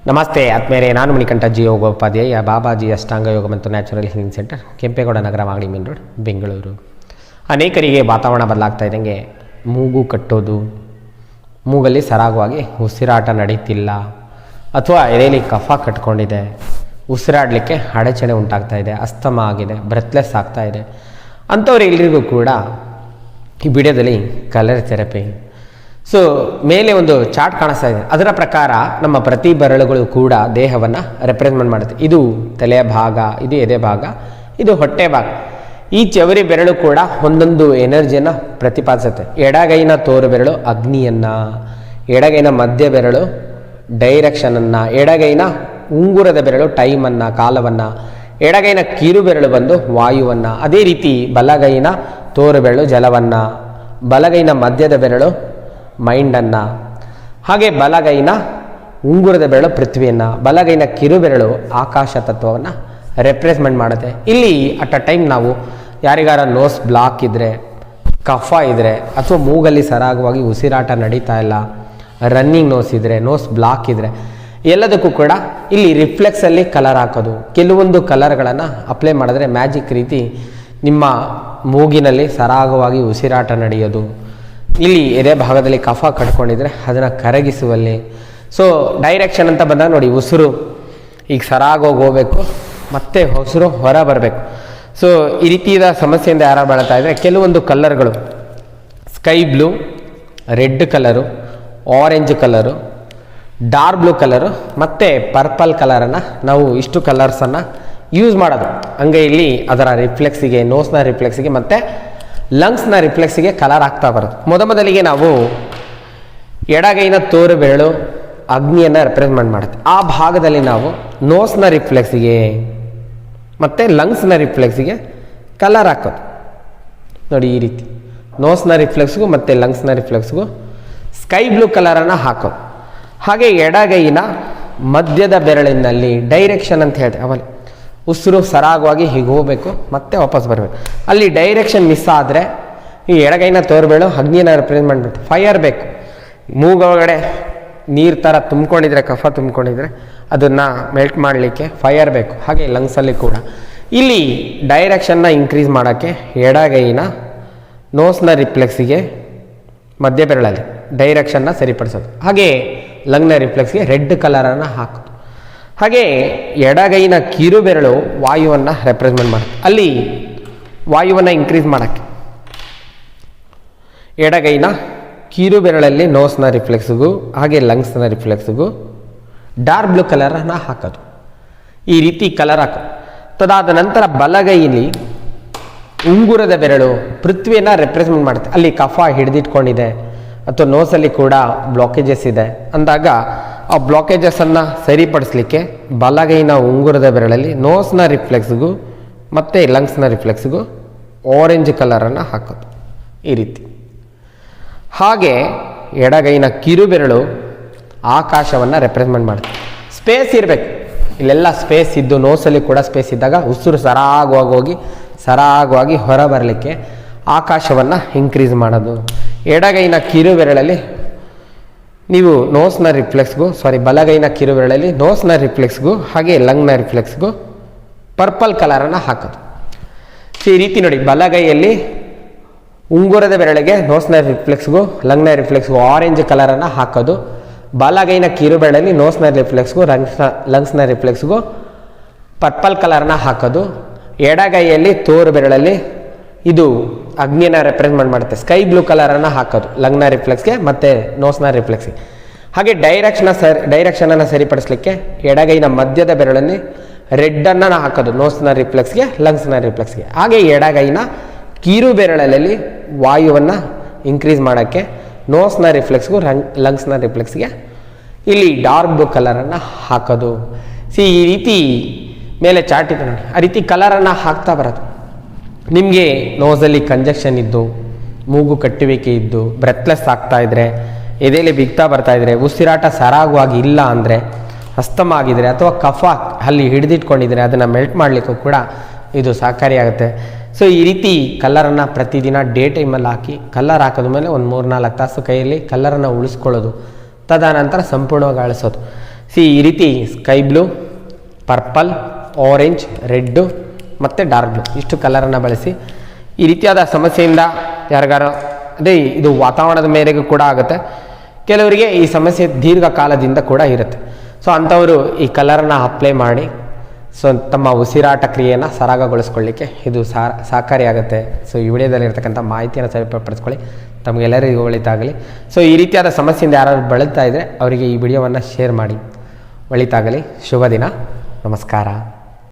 ನಮಸ್ತೆ ಆತ್ಮೇರೆ, ನಾನು ಮಣಿಕಂಠ ಜಿ ಯೋಗೋಪಾಧ್ಯಾಯ, ಬಾಬಾಜಿ ಅಷ್ಟಾಂಗ ಯೋಗ ಮತ್ತು ನ್ಯಾಚುರಲ್ ಹೀಲಿಂಗ್ ಸೆಂಟರ್, ಕೆಂಪೇಗೌಡ ನಗರ, ಮಾಗಡಿ ಮೇನ್ ರೋಡ್, ಬೆಂಗಳೂರು. ಅನೇಕರಿಗೆ ವಾತಾವರಣ ಬದಲಾಗ್ತಾ ಇದ್ದಂಗೆ ಮೂಗು ಕಟ್ಟೋದು, ಮೂಗಲ್ಲಿ ಸರಾಗವಾಗಿ ಉಸಿರಾಟ ನಡೀತಿಲ್ಲ, ಅಥವಾ ಎದೆಯಲ್ಲಿ ಕಫ ಕಟ್ಕೊಂಡಿದೆ, ಉಸಿರಾಡಲಿಕ್ಕೆ ಅಡಚಣೆ ಉಂಟಾಗ್ತಾ ಇದೆ, ಅಸ್ತಮ ಆಗಿದೆ, ಬ್ರೆತ್ಲೆಸ್ ಆಗ್ತಾ ಇದೆ ಅಂಥವ್ರೆಲ್ಲರಿಗೂ ಕೂಡ ಈ ವಿಡಿಯೋದಲ್ಲಿ ಕಲರ್ ಥೆರಪಿ. ಸೊ ಮೇಲೆ ಒಂದು ಚಾರ್ಟ್ ಕಾಣಿಸ್ತಾ ಇದೆ. ಅದರ ಪ್ರಕಾರ ನಮ್ಮ ಪ್ರತಿ ಬೆರಳುಗಳು ಕೂಡ ದೇಹವನ್ನು ರೆಪ್ರೆಸೆಂಟ್ ಮಾಡುತ್ತೆ. ಇದು ತಲೆಯ ಭಾಗ, ಇದು ಎದೆ ಭಾಗ, ಇದು ಹೊಟ್ಟೆ ಭಾಗ. ಈ ಚವರಿ ಬೆರಳು ಕೂಡ ಒಂದೊಂದು ಎನರ್ಜಿಯನ್ನು ಪ್ರತಿಪಾದಿಸುತ್ತೆ. ಎಡಗೈನ ತೋರು ಬೆರಳು ಅಗ್ನಿಯನ್ನು, ಎಡಗೈನ ಮಧ್ಯ ಬೆರಳು ಡೈರೆಕ್ಷನನ್ನು, ಎಡಗೈನ ಉಂಗುರದ ಬೆರಳು ಟೈಮನ್ನು, ಕಾಲವನ್ನು, ಎಡಗೈನ ಕಿರು ಬೆರಳು ಬಂದು ವಾಯುವನ್ನು, ಅದೇ ರೀತಿ ಬಲಗೈನ ತೋರು ಬೆರಳು ಜಲವನ್ನು, ಬಲಗೈನ ಮಧ್ಯದ ಬೆರಳು ಮೈಂಡನ್ನು, ಹಾಗೆ ಬಲಗೈನ ಉಂಗುರದ ಬೆರಳು ಪೃಥ್ವಿಯನ್ನು, ಬಲಗೈನ ಕಿರು ಬೆರಳು ಆಕಾಶ ತತ್ವವನ್ನು ರೆಪ್ರೆಸೆಂಟ್ ಮಾಡುತ್ತೆ. ಇಲ್ಲಿ ಅಟ್ ಅ ಟೈಮ್ ನಾವು ಯಾರಿಗಾರ ನೋಸ್ ಬ್ಲಾಕ್ ಇದ್ದರೆ, ಕಫ ಇದ್ದರೆ, ಅಥವಾ ಮೂಗಲ್ಲಿ ಸರಾಗವಾಗಿ ಉಸಿರಾಟ ನಡೀತಾ ಇಲ್ಲ, ರನ್ನಿಂಗ್ ನೋಸ್ ಇದ್ದರೆ, ನೋಸ್ ಬ್ಲಾಕ್ ಇದ್ದರೆ, ಎಲ್ಲದಕ್ಕೂ ಕೂಡ ಇಲ್ಲಿ ರಿಫ್ಲೆಕ್ಸಲ್ಲಿ ಕಲರ್ ಹಾಕೋದು. ಕೆಲವೊಂದು ಕಲರ್ಗಳನ್ನು ಅಪ್ಲೈ ಮಾಡಿದ್ರೆ ಮ್ಯಾಜಿಕ್ ರೀತಿ ನಿಮ್ಮ ಮೂಗಿನಲ್ಲಿ ಸರಾಗವಾಗಿ ಉಸಿರಾಟ ನಡೆಯೋದು. ಇಲ್ಲಿ ಎದೆ ಭಾಗದಲ್ಲಿ ಕಫ ಕಟ್ಕೊಂಡಿದ್ರೆ ಅದನ್ನು ಕರಗಿಸುವಲ್ಲಿ. ಸೊ ಡೈರೆಕ್ಷನ್ ಅಂತ ಬಂದಾಗ ನೋಡಿ, ಉಸಿರು ಈಗ ಸರಾಗೋಗಿ ಹೋಗಬೇಕು, ಮತ್ತೆ ಉಸಿರು ಹೊರ ಬರಬೇಕು. ಸೊ ಈ ರೀತಿಯ ಸಮಸ್ಯೆಯಿಂದ ಯಾರು ಬಳಲ್ತಾ ಇದ್ದರೆ ಕೆಲವೊಂದು ಕಲರ್ಗಳು, sky blue, red colour, orange colour, dark blue colour ಮತ್ತು ಪರ್ಪಲ್ ಕಲರನ್ನು ನಾವು ಇಷ್ಟು ಕಲರ್ಸನ್ನು ಯೂಸ್ ಮಾಡೋದು. ಹಂಗೆ ಇಲ್ಲಿ ಅದರ ರಿಫ್ಲೆಕ್ಸಿಗೆ, ನೋಸ್ನ ರಿಫ್ಲೆಕ್ಸಿಗೆ ಮತ್ತು ಲಂಗ್ಸ್ನ ರಿಫ್ಲೆಕ್ಸಿಗೆ ಕಲರ್ ಆಗ್ತಾ ಬರೋದು. ಮೊದಲಿಗೆ ನಾವು ಎಡಗೈನ ತೋರು ಬೆರಳು ಅಗ್ನಿಯನ್ನು ರೆಪ್ರೆಸೆಂಟ್ ಮಾಡುತ್ತೆ. ಆ ಭಾಗದಲ್ಲಿ ನಾವು ನೋಸ್ನ ರಿಫ್ಲೆಕ್ಸಿಗೆ ಮತ್ತು ಲಂಗ್ಸ್ನ ರಿಫ್ಲೆಕ್ಸಿಗೆ ಕಲರ್ ಹಾಕೋದು. ನೋಡಿ ಈ ರೀತಿ ನೋಸ್ನ ರಿಫ್ಲೆಕ್ಸ್ಗೂ ಮತ್ತು ಲಂಗ್ಸ್ನ ರಿಫ್ಲೆಕ್ಸ್ಗೂ ಸ್ಕೈ ಬ್ಲೂ ಕಲರನ್ನು ಹಾಕೋದು. ಹಾಗೆ ಎಡಗೈನ ಮಧ್ಯದ ಬೆರಳಿನಲ್ಲಿ ಡೈರೆಕ್ಷನ್ ಅಂತ ಹೇಳ್ತೇವೆ. ಅವಲ್ಲಿ ಉಸಿರು ಸರಾಗವಾಗಿ ಹೀಗೆ ಹೋಗಬೇಕು, ಮತ್ತೆ ವಾಪಸ್ ಬರಬೇಕು. ಅಲ್ಲಿ ಡೈರೆಕ್ಷನ್ ಮಿಸ್ ಆದರೆ ಈ ಎಡಗೈನ ತೋರ್ಬೇಳು ಅಗ್ನಿಯನ್ನು ರೆಪ್ರೆಸೆಂಟ್ ಮಾಡಿಬಿಟ್ಟು ಫೈರ್ ಬೇಕು. ಮೂಗೊಳಗಡೆ ನೀರು ಥರ ತುಂಬ್ಕೊಂಡಿದ್ರೆ, ಕಫ ತುಂಬ್ಕೊಂಡಿದ್ರೆ ಅದನ್ನು ಮೆಲ್ಟ್ ಮಾಡಲಿಕ್ಕೆ ಫೈರ್ ಬೇಕು. ಹಾಗೆ ಲಂಗ್ಸಲ್ಲಿ ಕೂಡ ಇಲ್ಲಿ ಡೈರೆಕ್ಷನ್ನ ಇನ್ಕ್ರೀಸ್ ಮಾಡೋಕ್ಕೆ ಎಡಗೈನ ನೋಸ್ನ ರಿಫ್ಲೆಕ್ಸಿಗೆ ಮಧ್ಯ ಬೆರಳಲ್ಲಿ ಡೈರೆಕ್ಷನ್ನ ಸರಿಪಡಿಸೋದು. ಹಾಗೆ ಲಂಗ್ನ ರಿಫ್ಲೆಕ್ಸ್ಗೆ ರೆಡ್ ಕಲರನ್ನು ಹಾಕೋದು. ಹಾಗೆ ಎಡಗೈನ ಕಿರು ಬೆರಳು ವಾಯುವನ್ನು ರೆಪ್ರೆಸೆಂಟ್ ಮಾಡುತ್ತೆ. ಅಲ್ಲಿ ವಾಯುವನ್ನು ಇನ್ಕ್ರೀಸ್ ಮಾಡೋಕ್ಕೆ ಎಡಗೈನ ಕಿರು ಬೆರಳಲ್ಲಿ ನೋಸ್ನ ರಿಫ್ಲೆಕ್ಸ್ಗೂ ಹಾಗೆ ಲಂಗ್ಸ್ನ ರಿಫ್ಲೆಕ್ಸ್ಗೂ ಡಾರ್ಕ್ ಬ್ಲೂ ಕಲರನ್ನು ಹಾಕೋದು. ಈ ರೀತಿ ಕಲರ್ ಹಾಕೋದು. ತದಾದ ನಂತರ ಬಲಗೈಲಿ ಉಂಗುರದ ಬೆರಳು ಪೃಥ್ವಿಯನ್ನು ರೆಪ್ರೆಸೆಂಟ್ ಮಾಡುತ್ತೆ. ಅಲ್ಲಿ ಕಫ ಹಿಡಿದಿಟ್ಕೊಂಡಿದೆ ಅಥವಾ ನೋಸಲ್ಲಿ ಕೂಡ ಬ್ಲಾಕೇಜಸ್ ಇದೆ ಅಂದಾಗ ಆ ಬ್ಲಾಕೇಜಸನ್ನು ಸರಿಪಡಿಸ್ಲಿಕ್ಕೆ ಬಲಗೈನ ಉಂಗುರದ ಬೆರಳಲ್ಲಿ ನೋಸ್ನ ರಿಫ್ಲೆಕ್ಸ್ಗೂ ಮತ್ತು ಲಂಗ್ಸ್ನ ರಿಫ್ಲೆಕ್ಸ್ಗೂ ಆರೆಂಜ್ ಕಲರನ್ನು ಹಾಕೋದು ಈ ರೀತಿ. ಹಾಗೆ ಎಡಗೈನ ಕಿರು ಬೆರಳು ಆಕಾಶವನ್ನು ರೆಪ್ರೆಸೆಂಟ್ ಮಾಡುತ್ತೆ. ಸ್ಪೇಸ್ ಇರಬೇಕು, ಇಲ್ಲೆಲ್ಲ ಸ್ಪೇಸ್ ಇದ್ದು ನೋಸಲ್ಲಿ ಕೂಡ ಸ್ಪೇಸ್ ಇದ್ದಾಗ ಉಸಿರು ಸರಾಗವಾಗಿ ಹೊರ ಬರಲಿಕ್ಕೆ ಆಕಾಶವನ್ನು ಇನ್ಕ್ರೀಸ್ ಮಾಡೋದು. ಎಡಗೈನ ಕಿರು ಬೆರಳಲ್ಲಿ ನೀವು ನೋಸ್ನ ರಿಫ್ಲೆಕ್ಸ್ಗೂ ಬಲಗೈನ ಕಿರು ಬೆರಳಲ್ಲಿ ನೋಸ್ನ ರಿಫ್ಲೆಕ್ಸ್ಗೂ ಹಾಗೆ ಲಂಗ್ನ ರಿಫ್ಲೆಕ್ಸ್ಗೂ ಪರ್ಪಲ್ ಕಲರನ್ನು ಹಾಕೋದು. ಸೊ ಈ ರೀತಿ ನೋಡಿ, ಬಲಗೈಯಲ್ಲಿ ಉಂಗುರದ ಬೆರಳಿಗೆ ನೋಸ್ನ ರಿಫ್ಲೆಕ್ಸ್ಗೂ ಲಂಗ್ನ ರಿಫ್ಲೆಕ್ಸ್ಗೂ ಆರೆಂಜ್ ಕಲರನ್ನು ಹಾಕೋದು. ಬಲಗೈನ ಕಿರು ಬೆರಳಲ್ಲಿ ನೋಸ್ನ ರಿಫ್ಲೆಕ್ಸ್ಗೂ ಲಂಗ್ಸ್ನ ರಿಫ್ಲೆಕ್ಸ್ಗೂ ಪರ್ಪಲ್ ಕಲರನ್ನು ಹಾಕೋದು. ಎಡಗೈಯಲ್ಲಿ ತೋರು ಬೆರಳಲ್ಲಿ ಇದು ಅಗ್ನಿಯನ್ನು ರೆಪ್ರೆಸೆಂಟ್ ಮಾಡುತ್ತೆ. ಸ್ಕೈ ಬ್ಲೂ ಕಲರನ್ನು ಹಾಕೋದು ಲಂಗ್ನ ರಿಫ್ಲೆಕ್ಸ್ಗೆ ಮತ್ತು ನೋಸ್ನ ರಿಫ್ಲೆಕ್ಸ್ಗೆ. ಹಾಗೆ ಡೈರೆಕ್ಷನನ್ನು ಸರಿಪಡಿಸಲಿಕ್ಕೆ ಎಡಗೈನ ಮಧ್ಯದ ಬೆರಳಲ್ಲಿ ರೆಡ್ಡನ್ನು ಹಾಕೋದು ನೋಸ್ನ ರಿಫ್ಲೆಕ್ಸ್ಗೆ, ಲಂಗ್ಸ್ನ ರಿಫ್ಲೆಕ್ಸ್ಗೆ. ಹಾಗೆ ಎಡಗೈನ ಕಿರು ಬೆರಳಲ್ಲಿ ವಾಯುವನ್ನು ಇನ್ಕ್ರೀಸ್ ಮಾಡೋಕ್ಕೆ ನೋಸ್ನ ರಿಫ್ಲೆಕ್ಸ್ಗೂ ಲಂಗ್ಸ್ನ ರಿಫ್ಲೆಕ್ಸ್ಗೆ ಇಲ್ಲಿ ಡಾರ್ಕ್ ಬ್ಲೂ ಕಲರನ್ನು ಹಾಕೋದು. ಈ ರೀತಿ ಮೇಲೆ ಚಾರ್ಟ್ ಇದೆ ನೋಡಿ, ಆ ರೀತಿ ಕಲರನ್ನು ಹಾಕ್ತಾ ಬರೋದು. ನಿಮಗೆ ನೋಸಲ್ಲಿ ಕಂಜಕ್ಷನ್ ಇದ್ದು, ಮೂಗು ಕಟ್ಟುವಿಕೆ ಇದ್ದು, ಬ್ರೆತ್ಲೆಸ್ ಆಗ್ತಾ ಇದ್ದರೆ, ಎದೆಯಲ್ಲಿ ಬಿಗ್ತಾ ಬರ್ತಾ ಇದ್ದರೆ, ಉಸಿರಾಟ ಸರಾಗವಾಗಿ ಇಲ್ಲ ಅಂದರೆ, ಅಸ್ತಮ ಆಗಿದ್ರೆ ಅಥವಾ ಕಫ ಅಲ್ಲಿ ಹಿಡಿದಿಟ್ಕೊಂಡಿದ್ರೆ ಅದನ್ನು ಮೆಲ್ಟ್ ಮಾಡಲಿಕ್ಕೂ ಕೂಡ ಇದು ಸಹಕಾರಿಯಾಗುತ್ತೆ. ಸೊ ಈ ರೀತಿ ಕಲ್ಲರನ್ನು ಪ್ರತಿದಿನ ಡೇ ಟೈಮಲ್ಲಿ ಹಾಕಿ ಕಲ್ಲರ್ ಹಾಕಿದ ಮೇಲೆ ಒಂದು 3-4 ತಾಸು ಕೈಯಲ್ಲಿ ಕಲ್ಲರನ್ನು ಉಳಿಸ್ಕೊಳ್ಳೋದು, ತದನಂತರ ಸಂಪೂರ್ಣವಾಗಿ ಅಳಿಸೋದು. ಈ ರೀತಿ sky blue, purple, orange, red ಮತ್ತು ಡಾರ್ಕ್ ಬ್ಲೂ ಇಷ್ಟು ಕಲರನ್ನು ಬಳಸಿ ಈ ರೀತಿಯಾದ ಸಮಸ್ಯೆಯಿಂದ ಯಾರಿಗಾರು ಅದೇ ಇದು ವಾತಾವರಣದ ಮೇರೆಗೂ ಕೂಡ ಆಗುತ್ತೆ. ಕೆಲವರಿಗೆ ಈ ಸಮಸ್ಯೆ ದೀರ್ಘಕಾಲದಿಂದ ಕೂಡ ಇರುತ್ತೆ. ಸೊ ಅಂಥವರು ಈ ಕಲರನ್ನ ಅಪ್ಲೈ ಮಾಡಿ ಸೊ ತಮ್ಮ ಉಸಿರಾಟ ಕ್ರಿಯೆಯನ್ನು ಸರಾಗಗೊಳಿಸ್ಕೊಳ್ಳಿಕ್ಕೆ ಇದು ಸಹಕಾರಿಯಾಗುತ್ತೆ. ಸೊ ಈ ವಿಡಿಯೋದಲ್ಲಿರ್ತಕ್ಕಂಥ ಮಾಹಿತಿಯನ್ನು ಸರಿಪಡಿಸ್ಕೊಳ್ಳಿ, ತಮಗೆಲ್ಲರಿಗೂ ಒಳಿತಾಗಲಿ. ಸೊ ಈ ರೀತಿಯಾದ ಸಮಸ್ಯೆಯಿಂದ ಯಾರಾದ್ರು ಬಳಲ್ತಾ ಇದ್ದರೆ ಅವರಿಗೆ ಈ ವಿಡಿಯೋವನ್ನು ಶೇರ್ ಮಾಡಿ. ಒಳಿತಾಗಲಿ. ಶುಭ ದಿನ. ನಮಸ್ಕಾರ.